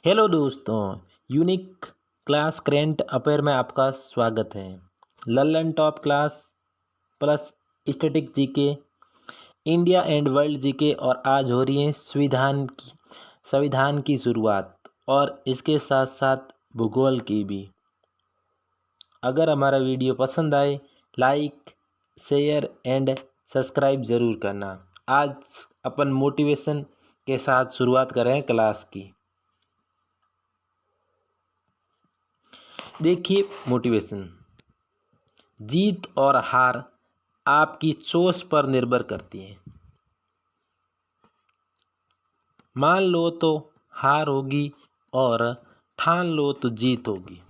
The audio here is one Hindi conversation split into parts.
हेलो दोस्तों, यूनिक क्लास करेंट अफेयर में आपका स्वागत है। Lallan top class plus static GK, India and world GK और आज हो रही है संविधान की शुरुआत और इसके साथ साथ भूगोल की भी। अगर हमारा वीडियो पसंद आए लाइक शेयर एंड सब्सक्राइब ज़रूर करना। आज अपन मोटिवेशन के साथ शुरुआत कर रहे हैं क्लास की। देखिए मोटिवेशन, जीत और हार आपकी सोच पर निर्भर करती है। मान लो तो हार होगी और ठान लो तो जीत होगी।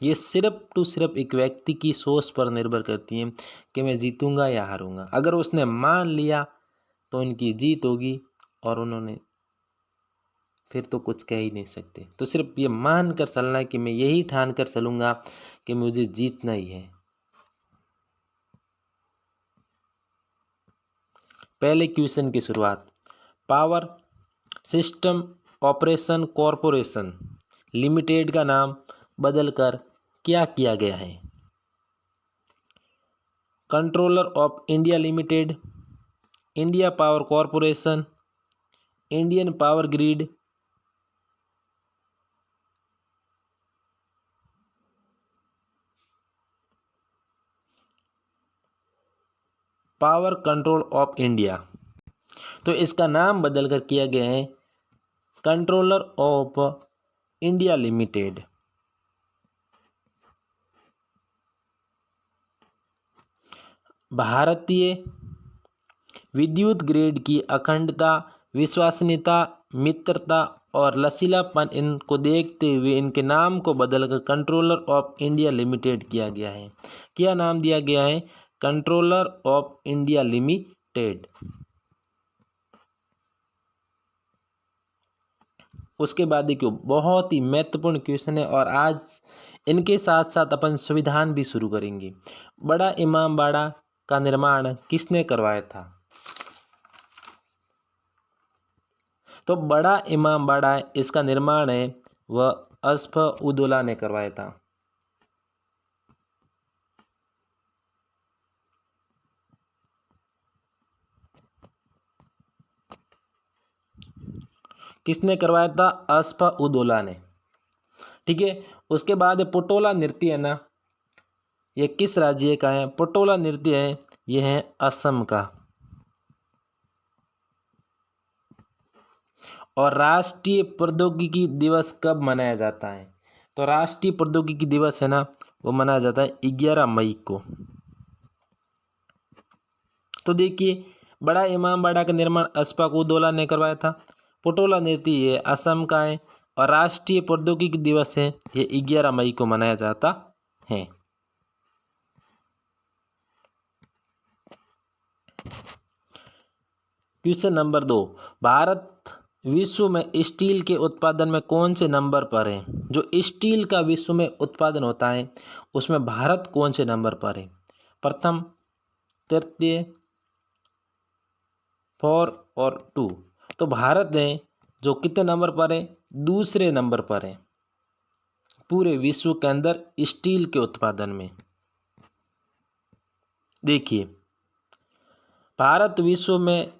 ये सिर्फ एक व्यक्ति की सोच पर निर्भर करती है कि मैं जीतूंगा या हारूंगा। अगर उसने मान लिया तो उनकी जीत होगी और उन्होंने फिर तो कुछ कह ही नहीं सकते। तो सिर्फ ये मान कर चलना है कि मैं यही ठान कर चलूंगा कि मुझे जीतना ही है। पहले क्वेश्चन की शुरुआत, power system operation corporation limited का नाम बदलकर क्या किया गया है? Controller of India limited, India power corporation, Indian power grid, power control of India. तो इसका नाम बदलकर किया गया है कंट्रोलर ऑफ इंडिया लिमिटेड। भारतीय विद्युत ग्रिड की अखंडता, विश्वसनीयता, मित्रता और लचीलापन इनको देखते हुए इनके नाम को बदलकर कंट्रोलर ऑफ इंडिया लिमिटेड किया गया है। क्या नाम दिया गया है? Controller of India limited. उसके बाद देखियो बहुत ही महत्वपूर्ण क्वेश्चन है और आज इनके साथ साथ अपन संविधान भी शुरू करेंगे। बड़ा इमामबाड़ा का निर्माण किसने करवाया था? तो बड़ा इमामबाड़ा इसका निर्माण है वह असफ-उद-दौला ने करवाया था। किसने करवाया था? असफ-उद-दौला ने। ठीक है। उसके बाद पटोला नृत्य है ना, ये किस राज्य का है? पटोला नृत्य है, यह है असम का। और राष्ट्रीय प्रौद्योगिकी दिवस कब मनाया जाता है? तो राष्ट्रीय प्रौद्योगिकी दिवस है ना, वो मनाया जाता है 11 मई को। तो देखिए बड़ा इमामबाड़ा का निर्माण असफ-उद-दौला ने करवाया था। पटोला नृत्य ये असम का है और राष्ट्रीय प्रौद्योगिकी दिवस है ये 11 मई को मनाया जाता है। क्वेश्चन नंबर 2, भारत विश्व में स्टील के उत्पादन में कौन से नंबर पर है? जो स्टील का विश्व में उत्पादन होता है उसमें भारत कौन से नंबर पर है? प्रथम, तृतीय, 4 और 2। तो भारत है जो कितने नंबर पर है? दूसरे नंबर पर है पूरे विश्व के अंदर स्टील के उत्पादन में। देखिए भारत विश्व में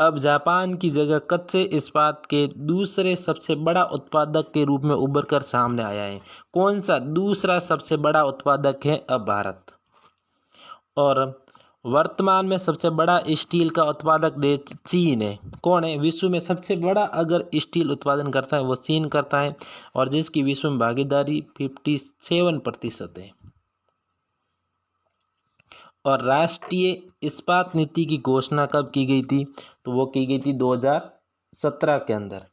अब जापान की जगह कच्चे इस्पात के दूसरे सबसे बड़ा उत्पादक के रूप में उभर कर सामने आया है। कौन सा दूसरा सबसे बड़ा उत्पादक है अब भारत? और वर्तमान में सबसे बड़ा स्टील का उत्पादक देश चीन है। कौन है? विश्व में सबसे बड़ा अगर स्टील उत्पादन करता है वो चीन करता है और जिसकी विश्व में भागीदारी 57% है। और राष्ट्रीय इस्पात नीति की घोषणा कब की गई थी? तो वो की गई थी 2017 के अंदर।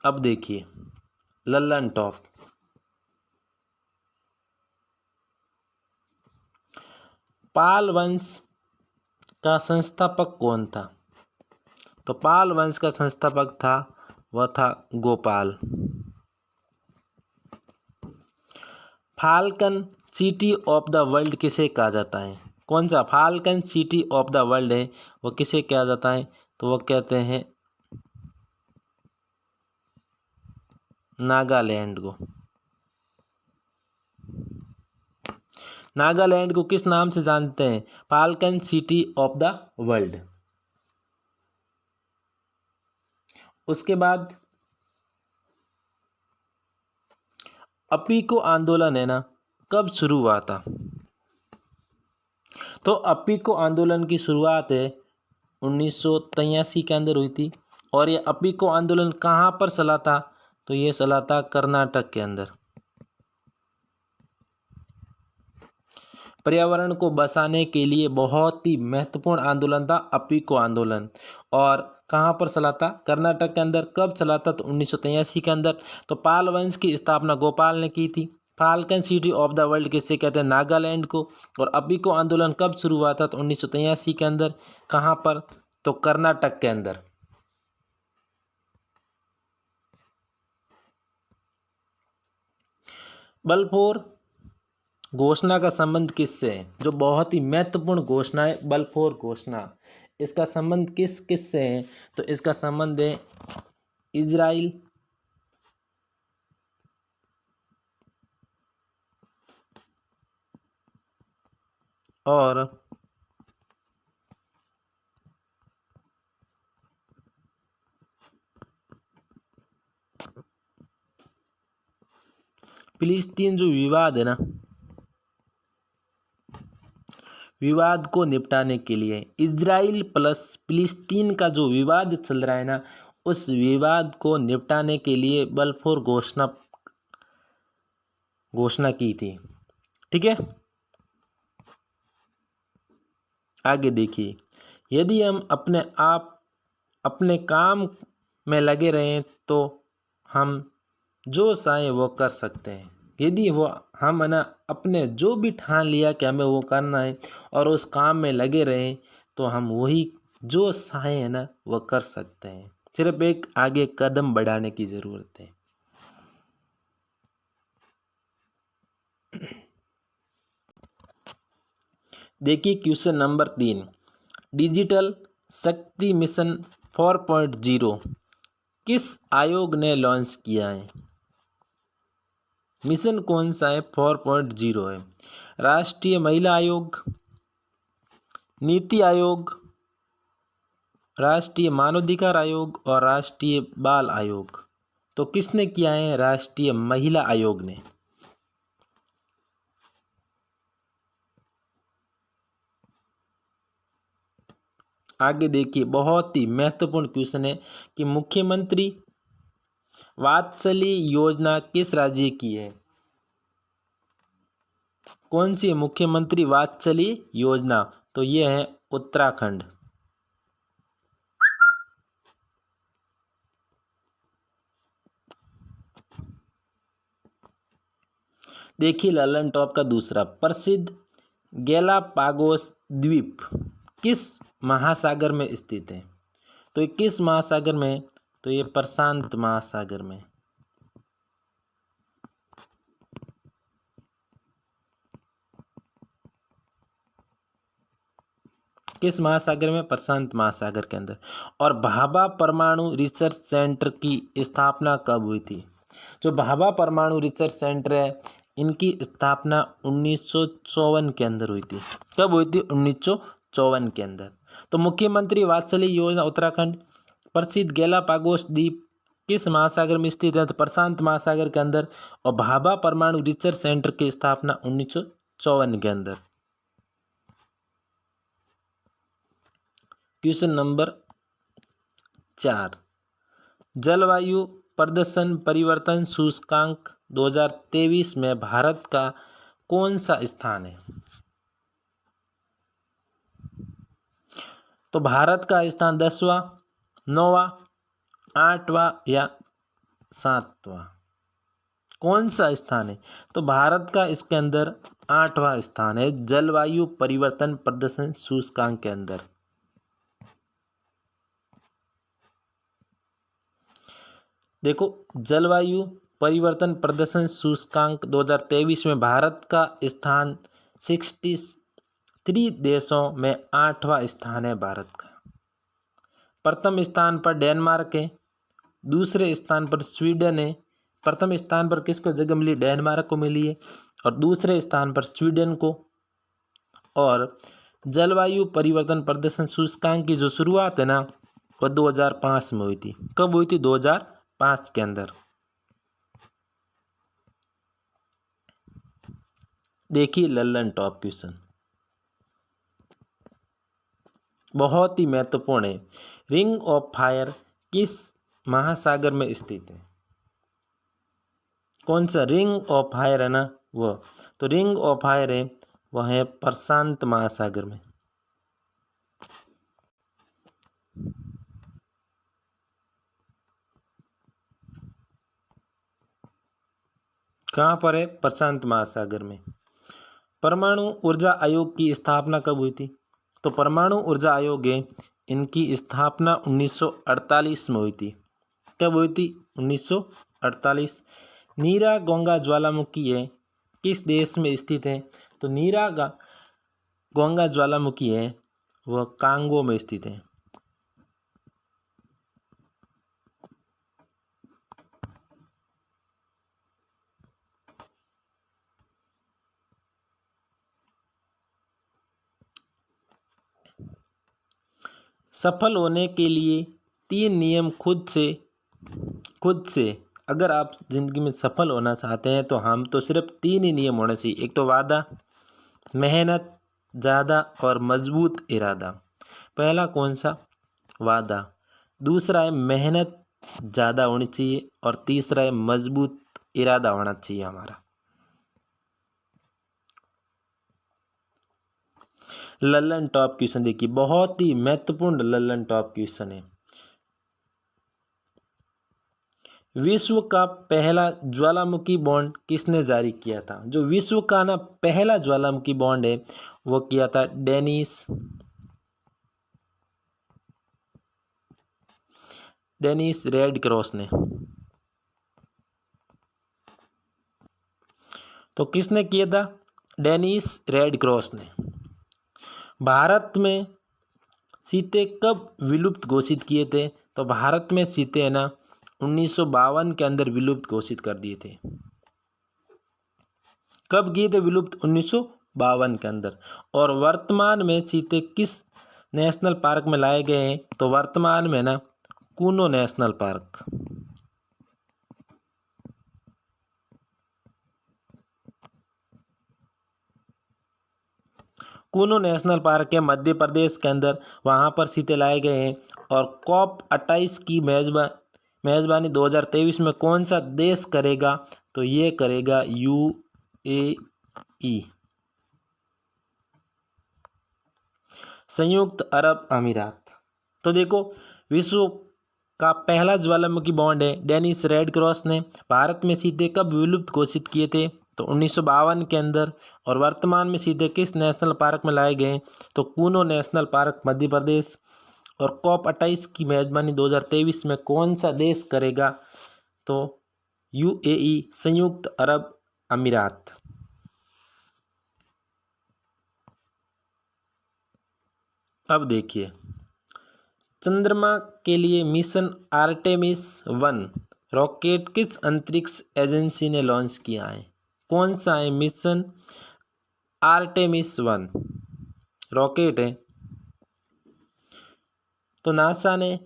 अब देखिए लल्लन टॉप, पाल वंश का संस्थापक कौन था? तो पाल वंश का संस्थापक था वह था Gopal. Falcon city of the world किसे कहा जाता है? कौन सा falcon city of the world है, वो किसे कहा जाता है, तो वो कहते हैं नागालैंड को। नागालैंड को किस नाम से जानते हैं, falcon city of the world. उसके बाद अपीको आंदोलन है ना, कब शुरू हुआ था, तो अपीको आंदोलन की शुरुआत है 1983 के अंदर हुई थी। और ये अपीको आंदोलन कहाँ पर चला था, तो ये चला था कर्नाटक के अंदर। पर्यावरण को बचाने के लिए बहुत ही महत्वपूर्ण आंदोलन था अपीको आंदोलन। और कहाँ पर चला था, कर्नाटक के अंदर। कब चला था, तो 1983 के अंदर। तो पाल वंश की स्थापना गोपाल ने की थी। Falcon city of the world किससे कहते हैं, नागालैंड को। और अपीको आंदोलन कब शुरू हुआ था, तो 1983 के अंदर। कहाँ पर, तो कर्नाटक के अंदर। बलफोर घोषणा का संबंध किससे है, जो बहुत ही महत्वपूर्ण घोषणा है बलफोर घोषणा, इसका संबंध किस किस से है, तो इसका संबंध है इजराइल और फिलिस्तीन। जो विवाद है ना, विवाद को निपटाने के लिए इजराइल प्लस फिलिस्तीन का जो विवाद चल रहा है ना, उस विवाद को निपटाने के लिए बलफोर घोषणा की थी। ठीक है, आगे देखिए। यदि हम अपने काम में लगे रहें तो हम जो चाहें वो कर सकते हैं। यदि वो हम है ना अपने जो भी ठान लिया कि हमें वो करना है और उस काम में लगे रहें, तो हम वही जो चाहें है ना वो कर सकते हैं। सिर्फ एक आगे कदम बढ़ाने की ज़रूरत है। देखिए क्वेश्चन नंबर 3, डिजिटल शक्ति मिशन 4.0 किस आयोग ने लॉन्च किया है। मिशन कौन सा है, 4.0 है। राष्ट्रीय महिला आयोग, नीति आयोग, राष्ट्रीय मानवाधिकार आयोग और राष्ट्रीय बाल आयोग। तो किसने किया है, राष्ट्रीय महिला आयोग ने। आगे देखिए, बहुत ही महत्वपूर्ण क्वेश्चन है कि मुख्यमंत्री वात्सल्य योजना किस राज्य की है। कौन सी मुख्यमंत्री वात्सल्य योजना, तो ये है उत्तराखंड। देखिए ललन टॉप का दूसरा, प्रसिद्ध गैलापागोस द्वीप किस महासागर में स्थित है। तो ये किस महासागर में है, तो ये प्रशांत महासागर में। किस महासागर में, प्रशांत महासागर के अंदर। और भाभा परमाणु रिसर्च सेंटर की स्थापना कब हुई थी। जो भाभा परमाणु रिसर्च सेंटर है, इनकी स्थापना 1954 के अंदर हुई थी। कब हुई थी, 1954 के अंदर। तो मुख्यमंत्री वात्सल्य योजना उत्तराखंड, प्रसिद्ध गैलापागोस द्वीप किस महासागर में स्थित है, तो प्रशांत महासागर के अंदर। और भाभा परमाणु रिसर्च सेंटर की स्थापना 1954 के अंदर। क्वेश्चन नंबर 4, जलवायु प्रदर्शन परिवर्तन सूचकांक 2023 में भारत का कौन सा स्थान है। तो भारत का स्थान 10वां, 9वां, 8वां या 7वां, कौन सा स्थान है, तो भारत का इसके अंदर 8वां स्थान है जलवायु परिवर्तन प्रदर्शन सूचकांक के अंदर। देखो, जलवायु परिवर्तन प्रदर्शन सूचकांक 2023 में भारत का स्थान देशों में 8वां स्थान है भारत का। प्रथम स्थान पर डेनमार्क है, दूसरे स्थान पर स्वीडन है। प्रथम स्थान पर किसको जगह मिली? डेनमार्क को मिली है, और दूसरे स्थान पर स्वीडन को। और जलवायु परिवर्तन प्रदर्शन सूचकांक की जो शुरुआत है ना, वो 2005 में हुई थी। कब हुई थी? 2005 के अंदर। देखिए लल्लन टॉप क्वेश्चन, बहुत ही महत्वपूर्ण है। रिंग ऑफ फायर किस महासागर में स्थित है? कौन सा? रिंग ऑफ फायर है ना वो। तो रिंग ऑफ फायर है, वह है प्रशांत महासागर में। कहाँ पर है? प्रशांत महासागर में। परमाणु ऊर्जा आयोग की स्थापना कब हुई थी? तो परमाणु ऊर्जा आयोग है, इनकी स्थापना 1948 में हुई थी। कब हुई थी? 1948। नीरा गंगा ज्वालामुखी है, किस देश में स्थित है? तो नीरा गंगा ज्वालामुखी है, वह कांगो में स्थित है। सफल होने के लिए 3 नियम खुद से अगर आप जिंदगी में सफल होना चाहते हैं तो हम तो सिर्फ 3 ही नियम होने चाहिए। एक तो वादा, मेहनत ज़्यादा और मजबूत इरादा। पहला कौन सा? वादा। दूसरा है मेहनत ज़्यादा होनी चाहिए, और तीसरा है मजबूत इरादा होना चाहिए हमारा। लल्लन टॉप क्वेश्चन देखिए, बहुत ही महत्वपूर्ण लल्लन टॉप क्वेश्चन है। विश्व का पहला ज्वालामुखी बॉन्ड किसने जारी किया था? जो विश्व का ना पहला ज्वालामुखी बॉन्ड है, वो किया था डेनिस रेड क्रॉस ने। तो किसने किया था? डेनिस रेड क्रॉस ने। भारत में सीते कब विलुप्त घोषित किए थे? तो भारत में सीते है ना 1952 के अंदर विलुप्त घोषित कर दिए थे। कब किए थे विलुप्त? 1952 के अंदर। और वर्तमान में सीते किस नेशनल पार्क में लाए गए हैं? तो वर्तमान में ना Kuno national park. Kuno national park है मध्य प्रदेश के अंदर, वहाँ पर सीते लाए गए हैं। और COP28 की मेज़बानी 2023 में कौन सा देश करेगा? तो ये करेगा UAE, संयुक्त अरब अमीरात। तो देखो, विश्व का पहला ज्वालामुखी बॉन्ड है डेनिस रेड क्रॉस ने। भारत में सीते कब विलुप्त घोषित किए थे? तो 1952 के अंदर। और वर्तमान में सीते किस नेशनल पार्क में लाए गए? तो कूनो नेशनल पार्क मध्य प्रदेश। और COP28 की मेज़बानी 2023 में कौन सा देश करेगा? तो UAE, संयुक्त अरब अमीरात। अब देखिए, चंद्रमा के लिए मिशन आर्टेमिस 1 रॉकेट किस अंतरिक्ष एजेंसी ने लॉन्च किया है? कौन सा है मिशन आर्टेमिस 1 रॉकेट है? तो नासा ने,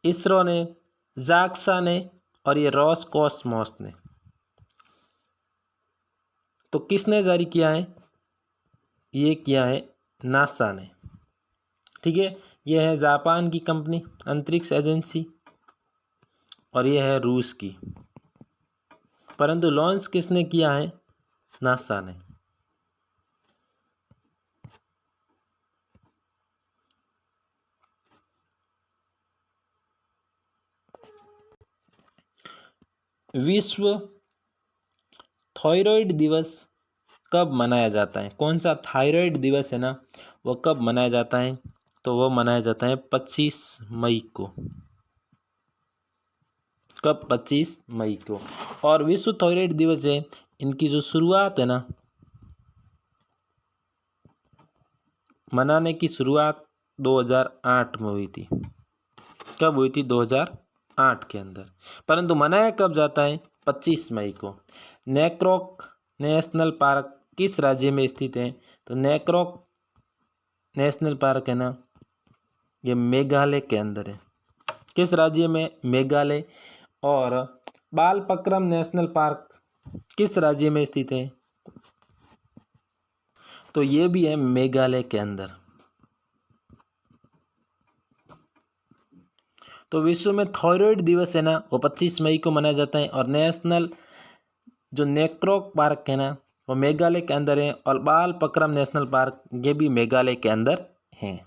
इसरो ने, जाक्सा ने, और ये रोसकॉसमॉस ने। तो किसने जारी किया है? ये किया है नासा ने। ठीक है, यह है जापान की कंपनी अंतरिक्ष एजेंसी, और यह है रूस की। परंतु लॉन्च किसने किया है? नासा ने। विश्व थायराइड दिवस कब मनाया जाता है? कौन सा थायराइड दिवस है ना, वो कब मनाया जाता है? तो वो मनाया जाता है 25 मई को। कब? 25 मई को। और विश्व थायराइड दिवस है, इनकी जो शुरुआत है ना, मनाने की शुरुआत 2008 में हुई थी। कब हुई थी? 2008 के अंदर। परंतु मनाया कब जाता है? 25 मई को। नेक्रोक नेशनल पार्क किस राज्य में स्थित है? तो नेक्रोक नेशनल पार्क है ना, ये मेघालय के अंदर है। किस राज्य में? मेघालय। और बालपक्रम नेशनल पार्क किस राज्य में स्थित है? तो ये भी है मेघालय के अंदर। तो विश्व में थायराइड दिवस है ना, वो 25 मई को मनाया जाता है। और नेशनल जो नेक्रोक पार्क है ना, वो मेघालय के अंदर है। और बालपक्रम नेशनल पार्क ये भी मेघालय के अंदर है।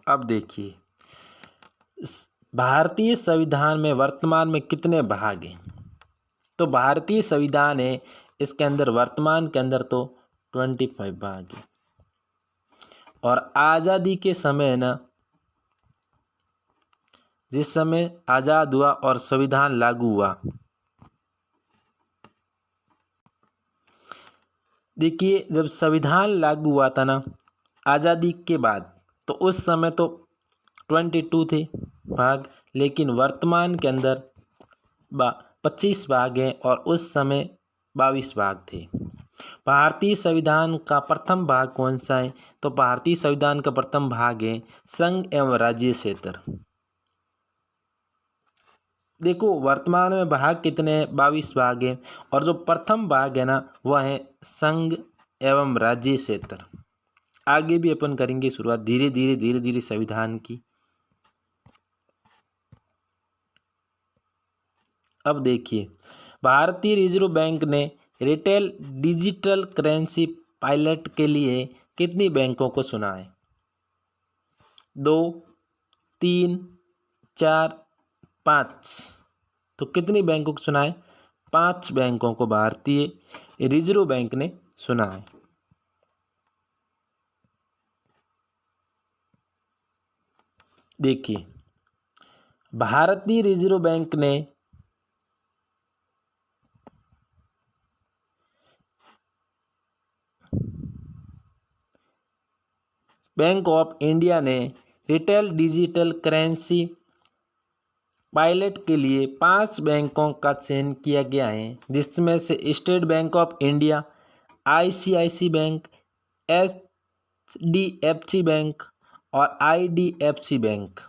अब देखिए, भारतीय संविधान में वर्तमान में कितने भाग हैं? तो भारतीय संविधान है, इसके अंदर वर्तमान के अंदर तो 25 भाग है। और आज़ादी के समय ना, जिस समय आज़ाद हुआ और संविधान लागू हुआ, देखिए जब संविधान लागू हुआ था ना आज़ादी के बाद, तो उस समय तो 22 थे भाग, लेकिन वर्तमान के अंदर 25 भाग हैं और उस समय 22 भाग थे। भारतीय संविधान का प्रथम भाग कौन सा है? तो भारतीय संविधान का प्रथम भाग है संघ एवं राज्य क्षेत्र। देखो वर्तमान में भाग कितने हैं? 22 भाग हैं। और जो प्रथम भाग है ना, वह है संघ एवं राज्य क्षेत्र। आगे भी अपन करेंगे शुरुआत धीरे धीरे संविधान की। अब देखिए, भारतीय रिजर्व बैंक ने रिटेल डिजिटल करेंसी पायलट के लिए कितनी बैंकों को चुना है? 2, 3, 4, 5। तो कितनी बैंकों को चुना है? 5 बैंकों को भारतीय रिजर्व बैंक ने चुना है। देखिए, भारतीय रिजर्व बैंक ने बैंक ऑफ इंडिया ने रिटेल डिजिटल करेंसी पायलट के लिए 5 बैंकों का चयन किया गया है, जिसमें से state bank of India, ICICI bank, HDFC bank और IDFC बैंक।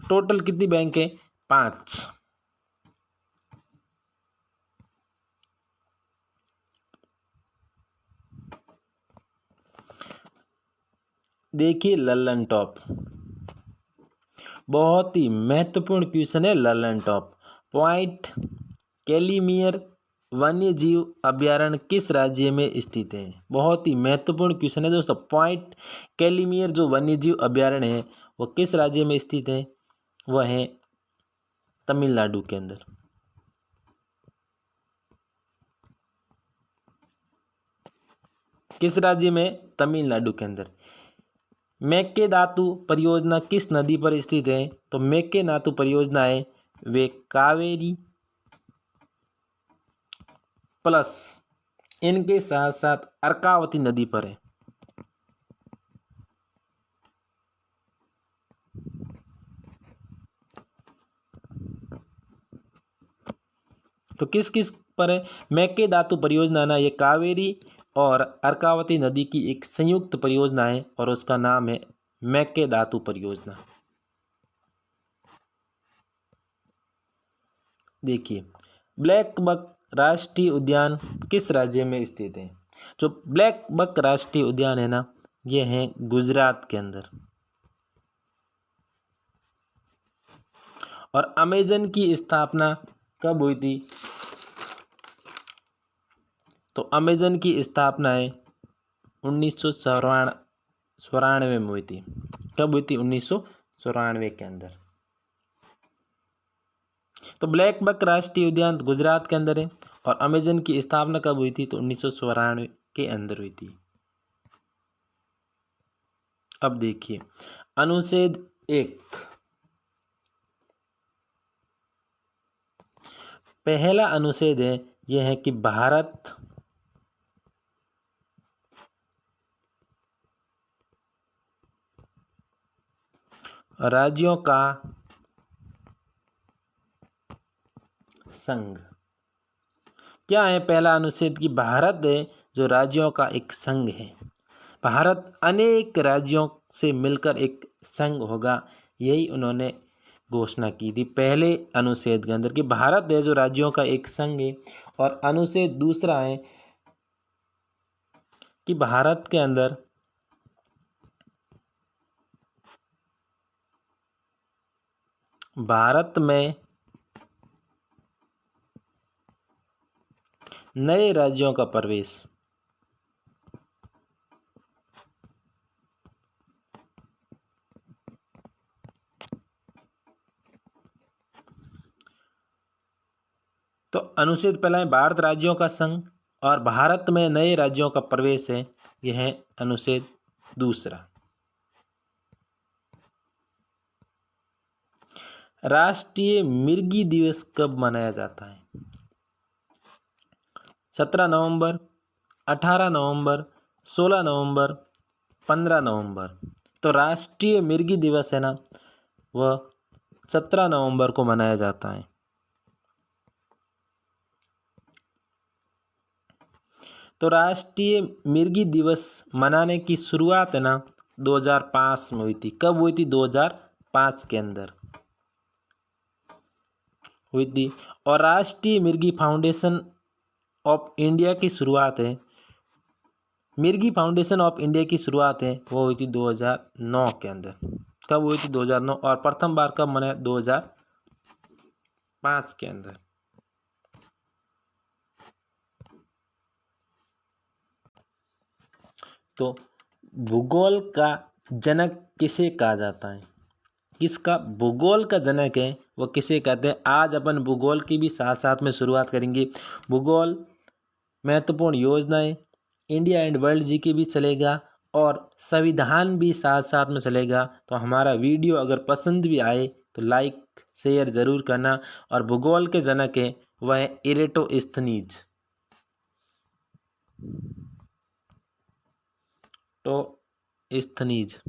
टोटल कितनी बैंक है? 5। देखिए लल्लन टॉप, बहुत ही महत्वपूर्ण क्वेश्चन है लल्लन टॉप। पॉइंट कैलीमियर वन्य जीव अभ्यारण्य किस राज्य में स्थित है? बहुत ही महत्वपूर्ण क्वेश्चन है दोस्तों। पॉइंट कैलीमियर जो वन्य जीव अभ्यारण्य है, वो किस राज्य में स्थित है? वह है तमिलनाडु के अंदर। किस राज्य में? तमिलनाडु के अंदर। मेकेदातु परियोजना किस नदी पर स्थित है? तो मेकेदातु परियोजना है वे कावेरी प्लस इनके साथ साथ अर्कावती नदी पर है। तो किस किस पर है? मेकेदातु परियोजना ना, ये कावेरी और अर्कावती नदी की एक संयुक्त परियोजना है और उसका नाम है मेकेदातु परियोजना। देखिए, ब्लैक बक राष्ट्रीय उद्यान किस राज्य में स्थित है? जो ब्लैक बक राष्ट्रीय उद्यान है ना, ये है गुजरात के अंदर। और अमेजन की स्थापना कब हुई थी? तो अमेजन की स्थापना है 1994 में हुई थी। कब हुई थी? 1994 के अंदर। तो ब्लैक बक राष्ट्रीय उद्यान गुजरात के अंदर है। और अमेजन की स्थापना कब हुई थी? तो 1994 के अंदर हुई थी। अब देखिए अनुच्छेद 1, पहला अनुच्छेद है यह है कि भारत राज्यों का संघ। क्या है पहला अनुच्छेद कि भारत है जो राज्यों का एक संघ है। भारत अनेक राज्यों से मिलकर एक संघ होगा, यही उन्होंने घोषणा की थी पहले अनुच्छेद के अंदर कि भारत है जो राज्यों का एक संघ है। और अनुच्छेद दूसरा है कि भारत के अंदर भारत में नए राज्यों का प्रवेश। तो अनुच्छेद पहला है भारत राज्यों का संघ और भारत में नए राज्यों का प्रवेश है, यह है अनुच्छेद दूसरा। राष्ट्रीय मिर्गी दिवस कब मनाया जाता है? 17 नवंबर, 18 नवंबर, 16 नवंबर, 15 नवंबर। तो राष्ट्रीय मिर्गी दिवस है ना, वह 17 नवंबर को मनाया जाता है। तो राष्ट्रीय मिर्गी दिवस मनाने की शुरुआत है ना 2005 में हुई थी। कब हुई थी? 2005 के अंदर हुई थी। और राष्ट्रीय मिर्गी फाउंडेशन ऑफ इंडिया की शुरुआत है, मिर्गी फाउंडेशन ऑफ इंडिया की शुरुआत है वो हुई थी 2009 के अंदर। कब हुई थी? 2009। और प्रथम बार कब मनाया? 2005 के अंदर। तो भूगोल का जनक किसे कहा जाता है? किसका भूगोल का जनक है वो किसे कहते हैं? आज अपन भूगोल की भी साथ साथ में शुरुआत करेंगे। भूगोल, महत्वपूर्ण योजनाएं, इंडिया एंड वर्ल्ड जी के भी चलेगा और संविधान भी साथ साथ में चलेगा। तो हमारा वीडियो अगर पसंद भी आए तो लाइक शेयर ज़रूर करना। और भूगोल के जनक है वह है इरेटोस्थनीज। तो स्थनीज।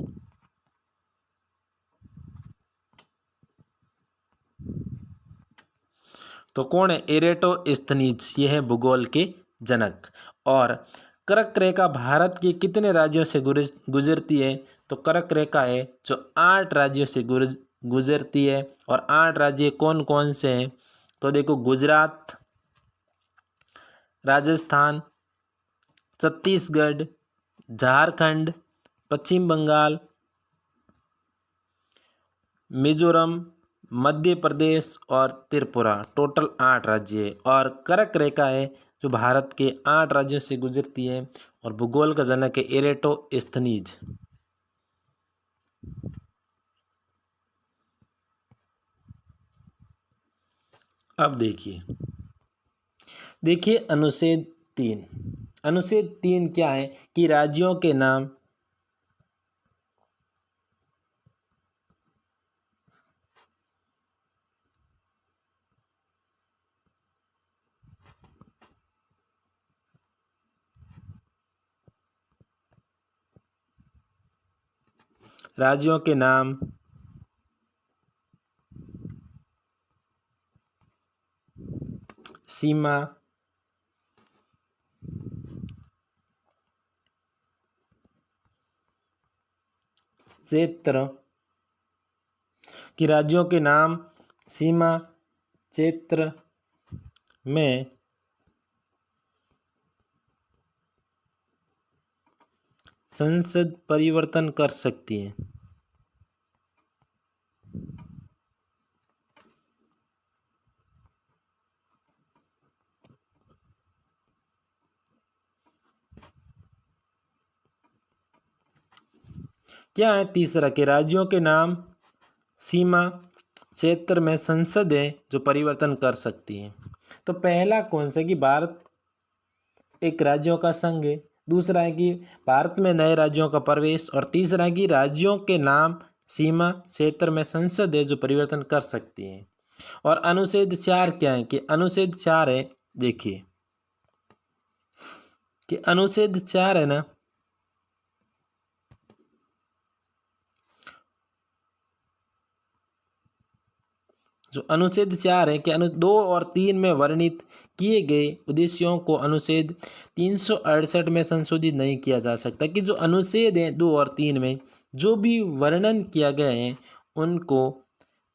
तो कौन है? इरेटोस्थनीज, ये है भूगोल के जनक। और कर्क रेखा भारत के कितने राज्यों से गुजरती है? तो कर्क रेखा है जो 8 राज्यों से गुजरती है। और 8 राज्य कौन कौन से हैं? तो देखो, गुजरात, राजस्थान, छत्तीसगढ़, झारखंड, पश्चिम बंगाल, मिजोरम, मध्य प्रदेश और त्रिपुरा। टोटल 8 राज्य है। और कर्क रेखा है जो भारत के 8 राज्यों से गुजरती है। और भूगोल का जनक है इरेटोस्थनीज। अब देखिए अनुच्छेद 3। अनुच्छेद 3 क्या है कि राज्यों के नाम राज्यों के नाम सीमा, क्षेत्र, कि राज्यों के नाम सीमा क्षेत्र में संसद परिवर्तन कर सकती है। क्या है तीसरा? कि राज्यों के नाम सीमा क्षेत्र में संसद है जो परिवर्तन कर सकती है। तो पहला कौन सा? कि भारत एक राज्यों का संघ है। दूसरा है कि भारत में नए राज्यों का प्रवेश। और तीसरा है कि राज्यों के नाम सीमा क्षेत्र में संसद है जो परिवर्तन कर सकती है। और अनुच्छेद 4 क्या है? कि अनुच्छेद 4 है, देखिए कि अनुच्छेद 4 है ना, अनुच्छेद 4 है कि 2 और 3 में वर्णित किए गए उद्देश्यों को अनुच्छेद 368 में संशोधित नहीं किया जा सकता। कि जो अनुच्छेद हैं 2 और 3 में जो भी वर्णन किया गया है उनको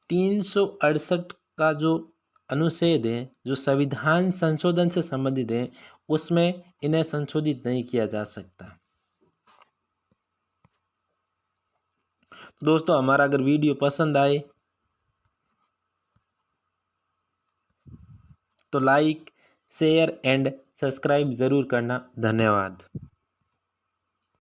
368 का जो अनुच्छेद है जो संविधान संशोधन से संबंधित है उसमें इन्हें संशोधित नहीं किया जा सकता। दोस्तों हमारा अगर वीडियो पसंद आए तो लाइक शेयर एंड सब्सक्राइब ज़रूर करना। धन्यवाद।